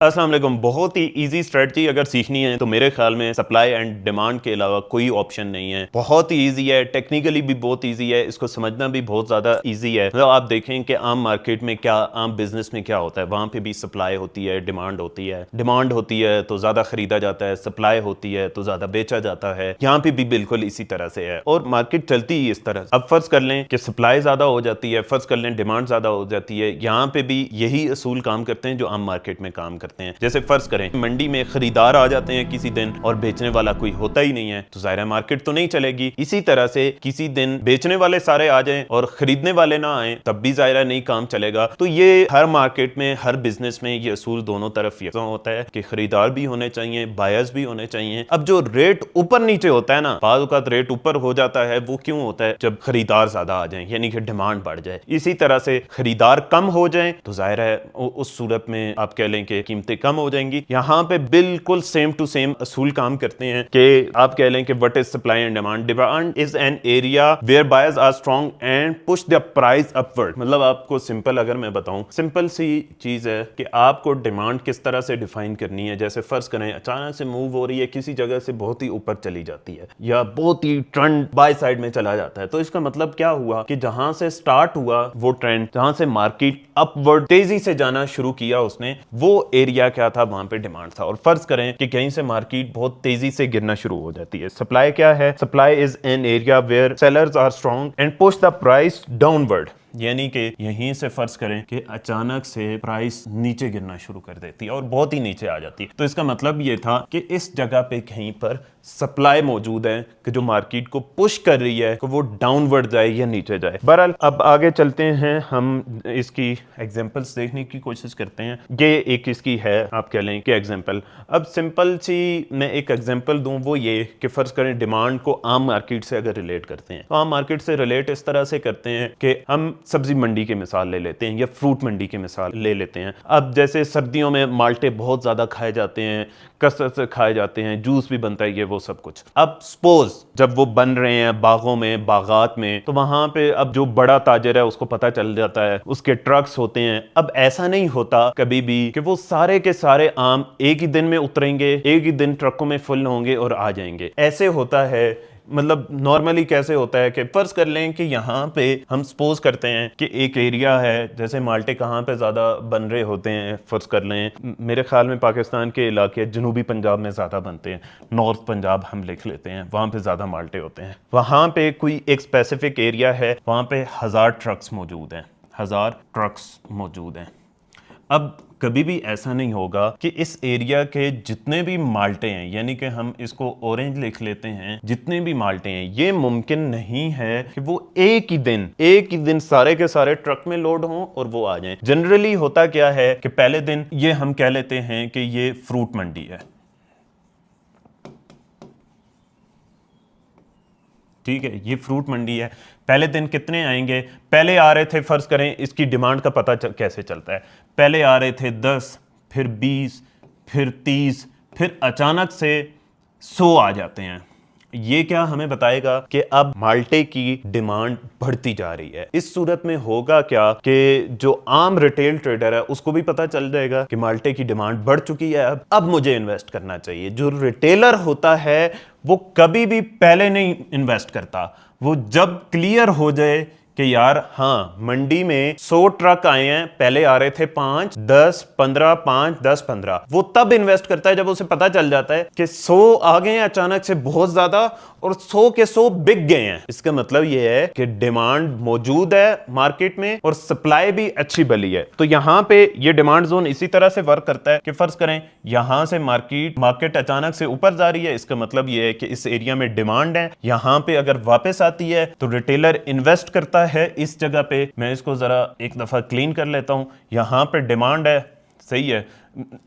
अस्सलाम वालेकुम। बहुत ही इजी स्ट्रेटजी अगर सीखनी है तो मेरे ख्याल में सप्लाई एंड डिमांड के अलावा कोई ऑप्शन नहीं है। बहुत ही इजी है, टेक्निकली भी बहुत इजी है, इसको समझना भी बहुत ज़्यादा इजी है। मतलब आप देखें कि आम मार्केट में क्या, आम बिजनेस में क्या होता है, वहाँ पे भी सप्लाई होती है, डिमांड होती है। डिमांड होती है तो ज़्यादा खरीदा जाता है, सप्लाई होती है तो ज़्यादा बेचा जाता है। यहाँ पे भी बिल्कुल इसी तरह से है और मार्केट चलती ही इस तरह। अब फर्ज कर लें कि सप्लाई ज़्यादा हो जाती है, फर्ज कर लें डिमांड ज़्यादा हो जाती है, यहाँ पे भी यही असूल काम करते हैं जो आम मार्केट में काम करते हैं। जैसे फर्ज करें मंडी में खरीदार आ जाते हैं किसी दिन और बेचने वाला कोई होता ही नहीं है, तो जाहिर है मार्केट तो नहीं चलेगी। इसी तरह से किसी दिन बेचने वाले सारे आ जाएं और खरीदने वाले ना आए, तब भी जाहिर है नहीं काम चलेगा। तो ये हर मार्केट में, हर बिजनेस में ये असूल दोनों तरफ ये होता है कि खरीदार भी होने चाहिए, बायर्स भी होने चाहिए। अब जो रेट ऊपर नीचे होता है ना, बाद औक़ात रेट ऊपर हो जाता है, वो क्यों होता है? जब खरीदार ज्यादा आ जाए, यानी कि डिमांड बढ़ जाए। इसी तरह से खरीदार कम हो जाए तो जाहिर है उस सूरत में आप कह लें कि कीमतें कम हो जाएंगी। यहाँ पे बिल्कुल सेम टू सेम असूल काम करते हैं कि आप कह लें कि what is supply and demand. Demand is an area where buyers are strong and push the price upward. मतलब आपको सिंपल अगर मैं बताऊं, सिंपल सी चीज है कि आपको डिमांड किस तरह से डिफाइन करनी है। जैसे फर्ज करें अचानक से मूव हो रही है, किसी जगह से बहुत ही ऊपर चली जाती है या बहुत ही ट्रेंड बाय साइड में चला जाता है, तो इसका मतलब क्या हुआ कि जहां से स्टार्ट हुआ वो ट्रेंड, जहां से मार्केट अपवर्ड तेजी से जाना शुरू किया उसने, वो एरिया क्या था? वहां पे डिमांड था। और फर्ज करें कि कहीं से मार्केट बहुत तेजी से गिरना शुरू हो जाती है। सप्लाई क्या है? Supply is an area where sellers are strong and push the price downward. यानी कि यहीं से फर्ज करें कि अचानक से प्राइस नीचे गिरना शुरू कर देती है और बहुत ही नीचे आ जाती है, तो इसका मतलब ये था कि इस जगह पे कहीं पर सप्लाई मौजूद है कि जो मार्केट को पुश कर रही है कि वो डाउनवर्ड जाए या नीचे जाए। बहरहाल अब आगे चलते हैं, हम इसकी एग्जांपल्स देखने की कोशिश करते हैं। ये एक इसकी है, आप कह लें कि एग्जांपल। अब सिंपल सी मैं एक एग्जांपल दूं, वो ये कि फर्ज करें डिमांड को आम मार्केट से अगर रिलेट करते हैं, तो आम मार्केट से रिलेट इस तरह से करते हैं कि हम सब्जी मंडी की मिसाल ले लेते हैं या फ्रूट मंडी की मिसाल ले लेते हैं। अब जैसे सर्दियों में माल्टे बहुत ज्यादा खाए जाते हैं, कसरत से खाए जाते हैं, जूस भी बनता है, ये वो सब कुछ। अब सपोज जब वो बन रहे हैं बागों में, बागात में, तो वहां पे अब जो बड़ा ताजर है उसको पता चल जाता है, उसके ट्रक्स होते हैं। अब ऐसा नहीं होता कभी भी कि वो सारे के सारे आम एक ही दिन में उतरेंगे, एक ही दिन ट्रकों में फुल होंगे और आ जाएंगे। ऐसे होता है, मतलब नॉर्मली कैसे होता है कि फर्ज कर लें कि यहाँ पे हम सपोज करते हैं कि एक एरिया है, जैसे माल्टे कहाँ पे ज़्यादा बन रहे होते हैं, फर्ज कर लें मेरे ख्याल में पाकिस्तान के इलाके जनूबी पंजाब में ज़्यादा बनते हैं, नॉर्थ पंजाब हम लिख लेते हैं, वहाँ पे ज़्यादा माल्टे होते हैं। वहाँ पे कोई एक स्पेसिफिक एरिया है, वहाँ पे 1000 ट्रक्स मौजूद हैं, 1000 ट्रक्स मौजूद हैं। अब कभी भी ऐसा नहीं होगा कि इस एरिया के जितने भी माल्टे हैं, यानी कि हम इसको ऑरेंज लिख लेते हैं, जितने भी माल्टे हैं, ये मुमकिन नहीं है कि वो एक ही दिन सारे के सारे ट्रक में लोड हों और वो आ जाएं। जनरली होता क्या है कि पहले दिन ये हम कह लेते हैं कि ये फ्रूट मंडी है, ठीक है, ये फ्रूट मंडी है। पहले दिन कितने आएंगे? पहले आ रहे थे, फर्ज करें, इसकी डिमांड का पता कैसे चलता है? पहले आ रहे थे 10, फिर 20, फिर 30, फिर अचानक से 100 आ जाते हैं। ये क्या हमें बताएगा कि अब माल्टे की डिमांड बढ़ती जा रही है। इस सूरत में होगा क्या कि जो आम रिटेल ट्रेडर है उसको भी पता चल जाएगा कि माल्टे की डिमांड बढ़ चुकी है, अब मुझे इन्वेस्ट करना चाहिए। जो रिटेलर होता है वो कभी भी पहले नहीं इन्वेस्ट करता, वो जब क्लियर हो जाए कि यार हाँ मंडी में 100 ट्रक आए हैं, पहले आ रहे थे 5, 10, 15, 5, 10, 15, वो तब इन्वेस्ट करता है जब उसे पता चल जाता है कि 100 आ गए हैं अचानक से बहुत ज्यादा और 100 के 100 बिक गए हैं। इसका मतलब ये है कि डिमांड मौजूद है मार्केट में और सप्लाई भी अच्छी बली है। तो यहाँ पे ये डिमांड जोन इसी तरह से वर्क करता है कि फर्ज करें यहां से मार्केट अचानक से ऊपर जा रही है, इसका मतलब ये है कि इस एरिया में डिमांड है। यहां पे अगर वापस आती है तो रिटेलर इन्वेस्ट करता है इस जगह पे। मैं इसको जरा एक दफा क्लीन कर लेता हूं। यहां पे डिमांड है, सही है,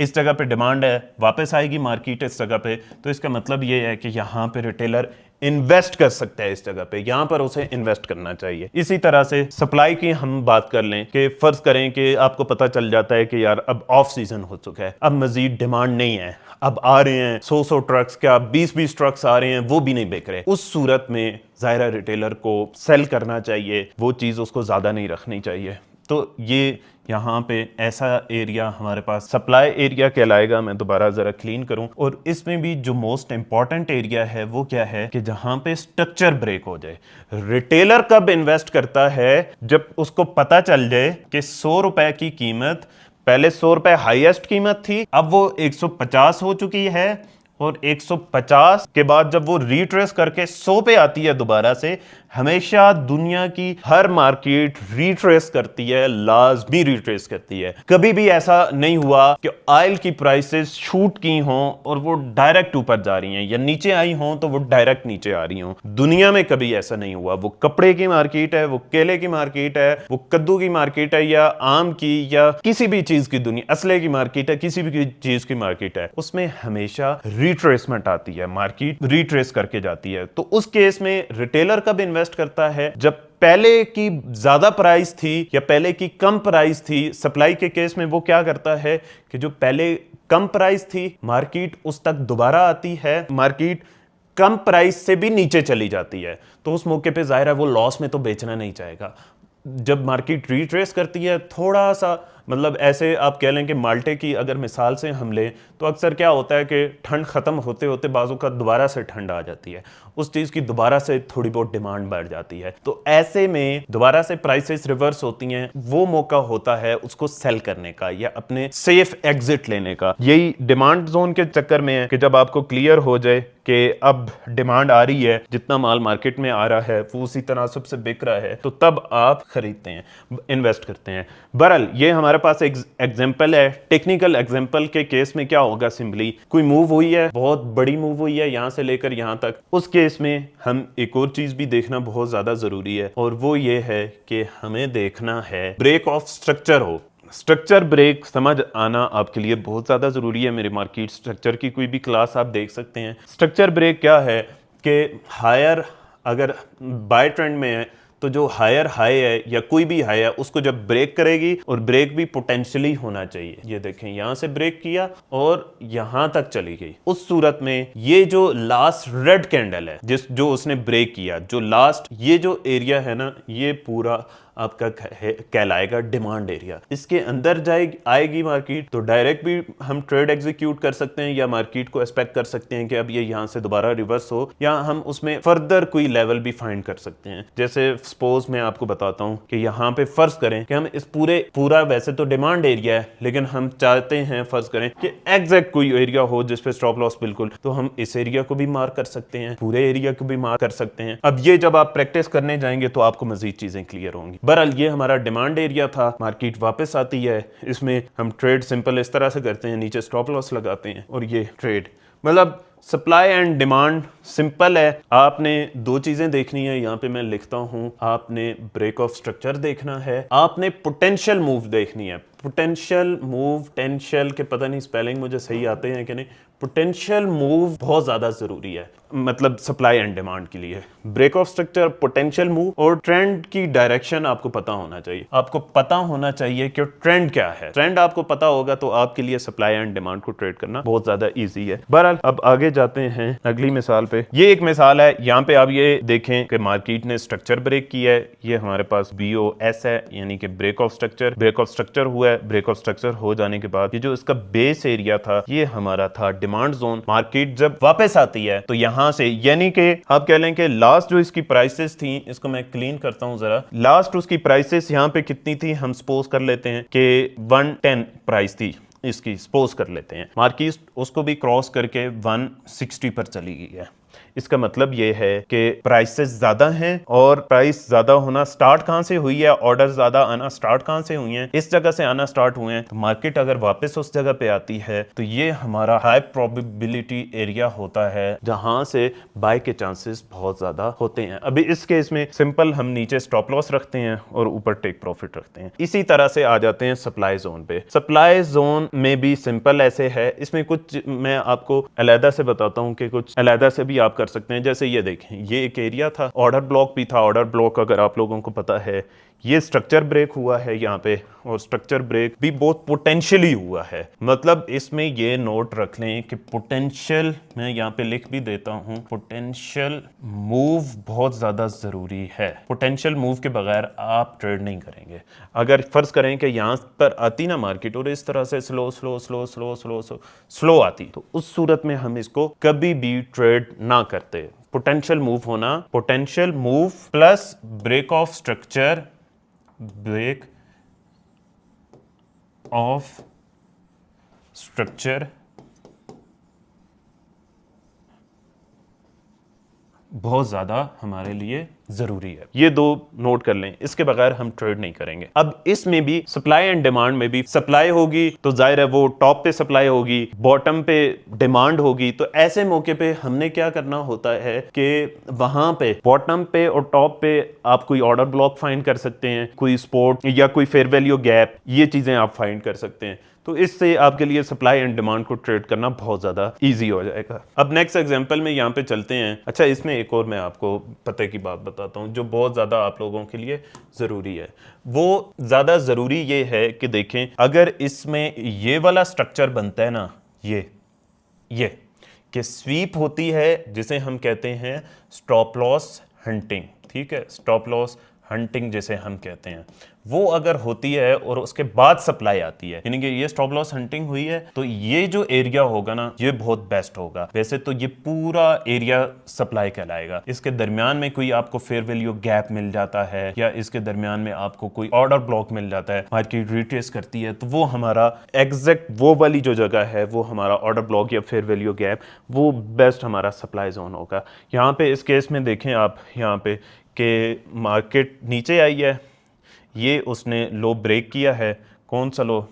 इस जगह पे डिमांड है, वापस आएगी मार्केट इस जगह पे, तो इसका मतलब ये है कि यहाँ पे रिटेलर इन्वेस्ट कर सकता है इस जगह पे, यहाँ पर उसे इन्वेस्ट करना चाहिए। इसी तरह से सप्लाई की हम बात कर लें कि फर्ज करें कि आपको पता चल जाता है कि यार अब ऑफ सीजन हो चुका है, अब मजीद डिमांड नहीं है, अब आ रहे हैं 100 ट्रक्स, क्या 20 ट्रक्स आ रहे हैं, वो भी नहीं बिक रहे। उस सूरत में ज़ाहिर रिटेलर को सेल करना चाहिए, वो चीज़ उसको ज़्यादा नहीं रखनी चाहिए। तो ये यहाँ पे ऐसा एरिया हमारे पास सप्लाई एरिया कहलाएगा। मैं दोबारा जरा क्लीन करूं, और इसमें भी जो मोस्ट इंपॉर्टेंट एरिया है वो क्या है कि जहां पे स्ट्रक्चर ब्रेक हो जाए। रिटेलर कब इन्वेस्ट करता है? जब उसको पता चल जाए कि 100 रुपए की कीमत, पहले 100 रुपए हाईएस्ट कीमत थी, अब वो 150 हो चुकी है, और 150 के बाद जब वो रिट्रेस करके 100 पे आती है दोबारा से, हमेशा दुनिया की हर मार्केट रिट्रेस करती है, लाजमी रिट्रेस करती है। कभी भी ऐसा नहीं हुआ कि ऑयल की प्राइसेस शूट की हों और वो डायरेक्ट ऊपर जा रही हैं, या नीचे आई हों तो वो डायरेक्ट नीचे आ रही हों। दुनिया में कभी ऐसा नहीं हुआ। वो कपड़े की मार्केट है, वो केले की मार्केट है, वो कद्दू की मार्केट है, या आम की, या किसी भी चीज की दुनिया, असले की मार्केट है, किसी भी चीज की मार्केट है, उसमें हमेशा रिट्रेसमेंट आती है, मार्केट रिट्रेस करके जाती है। तो उस केस में रिटेलर कब इन्वेस्ट करता है? जब पहले की ज्यादा प्राइस थी या पहले की कम प्राइस थी। सप्लाई के केस में वो क्या करता है कि जो पहले कम प्राइस थी, मार्केट उस तक दोबारा आती है, मार्केट कम प्राइस से भी नीचे चली जाती है, तो उस मौके पे जाहिर है वो लॉस में तो बेचना नहीं चाहेगा। जब मार्केट रिट्रेस करती है, थोड़ा सा मतलब ऐसे आप कह लें कि माल्टे की अगर मिसाल से हम लें, तो अक्सर क्या होता है कि ठंड ख़त्म होते होते बाजू का दोबारा से ठंड आ जाती है, उस चीज़ की दोबारा से थोड़ी बहुत डिमांड बढ़ जाती है। तो ऐसे में दोबारा से प्राइसेस रिवर्स होती हैं, वो मौका होता है उसको सेल करने का या अपने सेफ एग्जिट लेने का। यही डिमांड जोन के चक्कर में है कि जब आपको क्लियर हो जाए कि अब डिमांड आ रही है, जितना माल मार्केट में आ रहा है वो उसी तनासब से बिक रहा है, तो तब आप खरीदते हैं, इन्वेस्ट करते हैं। बहरहाल ये हमारे पास एक एग्जांपल है। टेक्निकल एग्जांपल के केस में क्या होगा, सिंपली कोई मूव हुई है, बहुत बड़ी मूव हुई है यहां से लेकर यहां तक, उस केस में हम एक और चीज भी देखना बहुत ज्यादा जरूरी है, और वो ये है कि हमें देखना है ब्रेक ऑफ स्ट्रक्चर हो। स्ट्रक्चर ब्रेक समझ आना आपके लिए बहुत ज़्यादा ज़रूरी है। मेरे मार्केट स्ट्रक्चर की कोई भी क्लास आप देख सकते हैं। स्ट्रक्चर ब्रेक क्या है कि हायर अगर बाय ट्रेंड में है, तो जो हायर हाई है या कोई भी हाई है उसको जब ब्रेक करेगी, और ब्रेक भी पोटेंशियली होना चाहिए। ये देखें यहां से ब्रेक किया और यहां तक चली गई, उस सूरत में ये जो लास्ट रेड कैंडल है जो उसने ब्रेक किया, जो लास्ट ये जो एरिया है ना, ये पूरा आपका कहलाएगा डिमांड एरिया। इसके अंदर आएगी मार्केट, तो डायरेक्ट भी हम ट्रेड एग्जीक्यूट कर सकते हैं, या मार्केट को एक्सपेक्ट कर सकते हैं कि अब ये यहाँ से दोबारा रिवर्स हो, या हम उसमें फर्दर कोई लेवल भी फाइंड कर सकते हैं। जैसे सपोज मैं आपको बताता हूँ कि यहाँ पे फर्ज करें कि हम इस पूरा वैसे तो डिमांड एरिया है, लेकिन हम चाहते हैं फर्ज करें कि एग्जैक्ट कोई एरिया हो जिसपे स्टॉप लॉस बिल्कुल, तो हम इस एरिया को भी मार्क कर सकते हैं, पूरे एरिया को भी मार्क कर सकते हैं। अब ये जब आप प्रैक्टिस करने जाएंगे तो आपको मजीद चीजें क्लियर होंगी। बहरहाल ये हमारा डिमांड एरिया था, मार्केट वापस आती है, इसमें हम ट्रेड सिंपल इस तरह से करते हैं, नीचे स्टॉप लॉस लगाते हैं, और ये ट्रेड मतलब सप्लाई एंड डिमांड सिंपल है। आपने दो चीजें देखनी है, यहाँ पे मैं लिखता हूं, आपने ब्रेक ऑफ स्ट्रक्चर देखना है, आपने पोटेंशियल मूव देखनी है। पोटेंशियल मूव, टेंशियल के पता नहीं स्पेलिंग मुझे सही आते हैं कि नहीं, पोटेंशियल मूव बहुत ज्यादा जरूरी है, मतलब सप्लाई एंड डिमांड के लिए। Break of structure, potential move और ट्रेंड की डायरेक्शन आपको पता होना चाहिए। आपको पता होना चाहिए कि ट्रेंड क्या है। ट्रेंड आपको पता होगा तो आपके लिए सप्लाई एंड डिमांड को ट्रेड करना बहुत ज्यादा इजी है। बहरहाल अब आगे जाते हैं अगली मिसाल पे। ये एक मिसाल है, यहाँ पे आप ये देखें कि मार्केट ने स्ट्रक्चर ब्रेक किया है। ये हमारे पास BOS है, यानी कि break of structure. Break of structure हुआ है, ब्रेक ऑफ स्ट्रक्चर हो जाने के बाद ये जो इसका बेस एरिया था, ये हमारा था डिमांड जोन। मार्केट जब वापस आती है तो यहाँ से, यानी कि आप कह लें कि लास्ट जो इसकी प्राइसेस थी, इसको मैं क्लीन करता हूं जरा, लास्ट उसकी प्राइसेस यहाँ पे कितनी थी, हम सपोज कर लेते हैं कि 110 प्राइस थी इसकी, सपोज कर लेते हैं। मार्केट उसको भी क्रॉस करके 160 पर चली गई है। इसका मतलब ये है कि प्राइसेस ज्यादा हैं, और प्राइस ज्यादा होना स्टार्ट कहां से हुई है, ऑर्डर ज्यादा आना स्टार्ट कहां से हुई हैं, इस जगह से आना स्टार्ट हुए हैं। तो मार्केट अगर वापस उस जगह पे आती है तो ये हमारा हाई प्रोबेबिलिटी एरिया होता है, जहां से बाय के चांसेस बहुत ज्यादा होते हैं। अभी इस केस में सिंपल हम नीचे स्टॉप लॉस रखते हैं और ऊपर टेक प्रॉफिट रखते हैं। इसी तरह से आ जाते हैं सप्लाई जोन पे। सप्लाई जोन में भी सिंपल ऐसे है, इसमें कुछ मैं आपको अलहदा से बताता हूँ कि कुछ अलहदा से भी आप कर सकते हैं। जैसे ये देखें, ये एक एरिया था, ऑर्डर ब्लॉक भी था। ऑर्डर ब्लॉक अगर आप लोगों को पता है, ये स्ट्रक्चर ब्रेक हुआ है यहाँ पे, और स्ट्रक्चर ब्रेक भी बहुत पोटेंशियली हुआ है। मतलब इसमें ये नोट रख लें कि पोटेंशियल, मैं यहाँ पे लिख भी देता हूँ, पोटेंशियल मूव बहुत ज़्यादा ज़रूरी है। पोटेंशियल मूव के बगैर आप ट्रेड नहीं करेंगे। अगर फर्ज करें कि यहाँ पर आती ना मार्केट और इस तरह से slow slow slow slow slow slow slow आती, तो उस सूरत में हम इसको कभी भी ट्रेड ना करते। पोटेंशियल मूव होना, potential move plus break of structure, break of structure बहुत ज़्यादा हमारे लिए ज़रूरी है। ये दो नोट कर लें, इसके बगैर हम ट्रेड नहीं करेंगे। अब इसमें भी सप्लाई एंड डिमांड में भी, सप्लाई होगी तो जाहिर है वो टॉप पे सप्लाई होगी, बॉटम पे डिमांड होगी। तो ऐसे मौके पे हमने क्या करना होता है कि वहां पे बॉटम पे और टॉप पे आप कोई ऑर्डर ब्लॉक फाइंड कर सकते हैं, कोई सपोर्ट या कोई फेयर वैल्यू गैप, ये चीज़ें आप फाइंड कर सकते हैं। तो इससे आपके लिए सप्लाई एंड डिमांड को ट्रेड करना बहुत ज़्यादा इजी हो जाएगा। अब नेक्स्ट एग्जांपल में यहाँ पे चलते हैं। अच्छा, इसमें एक और मैं आपको पते की बात बताता हूँ जो बहुत ज़्यादा आप लोगों के लिए ज़रूरी है। वो ज़्यादा ज़रूरी ये है कि देखें, अगर इसमें ये वाला स्ट्रक्चर बनता है ना, ये कि स्वीप होती है जिसे हम कहते हैं स्टॉप लॉस हंटिंग, ठीक है, स्टॉप लॉस हंटिंग जिसे हम कहते हैं, वो अगर होती है और उसके बाद सप्लाई आती है, यानी कि ये स्टॉप लॉस हंटिंग हुई है, तो ये जो एरिया होगा ना, ये बहुत बेस्ट होगा। वैसे तो ये पूरा एरिया सप्लाई कहलाएगा। इसके दरमियान में कोई आपको फेयर वैल्यू गैप मिल जाता है या इसके दरमियान में आपको कोई ऑर्डर ब्लॉक मिल जाता है, मार्केट रिट्रेस करती है, तो वो हमारा एग्जैक्ट वो वाली जो जगह है, वो हमारा ऑर्डर ब्लॉक या फेयर वैल्यू गैप, वो बेस्ट हमारा सप्लाई जोन होगा। यहाँ पे इस केस में देखें आप, यहाँ पे कि मार्केट नीचे आई है, ये उसने लो ब्रेक किया है। कौन सा लो?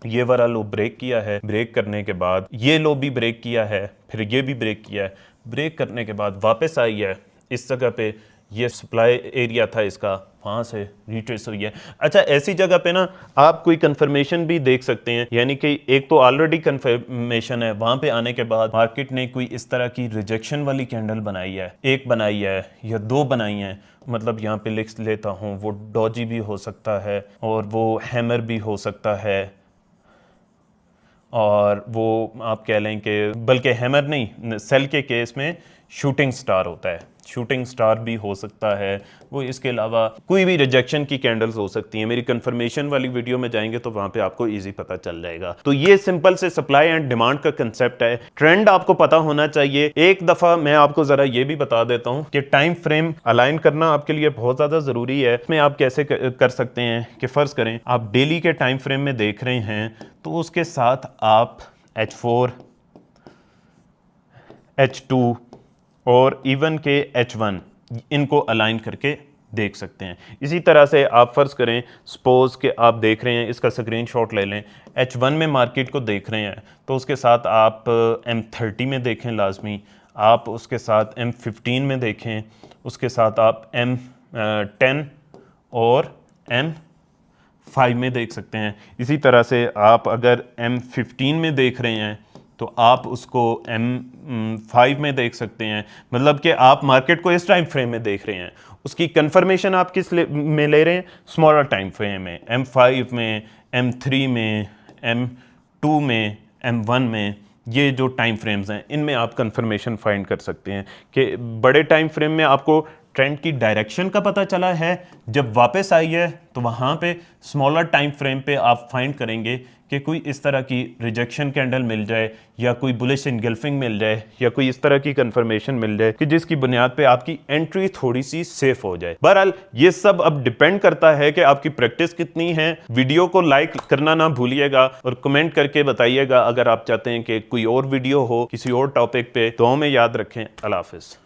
ये वाला लो ब्रेक किया है। ब्रेक करने के बाद ये लो भी ब्रेक किया है, फिर ये भी ब्रेक किया है। ब्रेक करने के बाद वापस आई है इस जगह पे, ये सप्लाई एरिया था इसका, वहाँ से रिट्रेस हुई है। अच्छा, ऐसी जगह पे ना आप कोई कंफर्मेशन भी देख सकते हैं, यानी कि एक तो ऑलरेडी कंफर्मेशन है, वहाँ पे आने के बाद मार्केट ने कोई इस तरह की रिजेक्शन वाली कैंडल बनाई है, एक बनाई है या दो बनाई हैं, मतलब यहाँ पे लिख लेता हूँ, वो डॉजी भी हो सकता है और वो हैमर भी हो सकता है, और वो आप कह लें कि बल्कि हैमर नहीं, सेल के केस में शूटिंग स्टार होता है, शूटिंग स्टार भी हो सकता है वो। इसके अलावा कोई भी रिजेक्शन की कैंडल्स हो सकती हैं। मेरी कंफर्मेशन वाली वीडियो में जाएंगे तो वहाँ पे आपको इजी पता चल जाएगा। तो ये सिंपल से सप्लाई एंड डिमांड का कंसेप्ट है। ट्रेंड आपको पता होना चाहिए। एक दफ़ा मैं आपको ज़रा ये भी बता देता हूँ कि टाइम फ्रेम अलाइन करना आपके लिए बहुत ज़्यादा ज़रूरी है। इसमें आप कैसे कर सकते हैं कि फ़र्ज़ करें आप डेली के टाइम फ्रेम में देख रहे हैं, तो उसके साथ आप H4, H2 और इवन के H1 इनको अलाइन करके देख सकते हैं। इसी तरह से आप फ़र्ज़ करें, सपोज़ कि आप देख रहे हैं, इसका स्क्रीनशॉट ले लें, H1 में मार्केट को देख रहे हैं, तो उसके साथ आप M30 में देखें लाजमी, आप उसके साथ M15 में देखें, उसके साथ आप M10 और M5 में देख सकते हैं। इसी तरह से आप अगर M15 में देख रहे हैं तो आप उसको M5 में देख सकते हैं। मतलब कि आप मार्केट को इस टाइम फ्रेम में देख रहे हैं, उसकी कंफर्मेशन आप किस में ले रहे हैं? स्मॉलर टाइम फ्रेम में, M5 में, M3 में, M2 में, M1 में। ये जो टाइम फ्रेम्स हैं इनमें आप कंफर्मेशन फाइंड कर सकते हैं कि बड़े टाइम फ्रेम में आपको ट्रेंड की डायरेक्शन का पता चला है, जब वापस आई है तो वहाँ पे स्मॉलर टाइम फ्रेम पे आप फाइंड करेंगे कि कोई इस तरह की रिजेक्शन कैंडल मिल जाए या कोई बुलिश इनगल्फिंग मिल जाए या कोई इस तरह की कंफर्मेशन मिल जाए कि जिसकी बुनियाद पे आपकी एंट्री थोड़ी सी सेफ हो जाए। बहरहाल ये सब अब डिपेंड करता है कि आपकी प्रैक्टिस कितनी है। वीडियो को लाइक करना ना भूलिएगा और कमेंट करके बताइएगा अगर आप चाहते हैं कि कोई और वीडियो हो किसी और टॉपिक पे। दुआ में याद रखें। अल्लाह हाफिज़।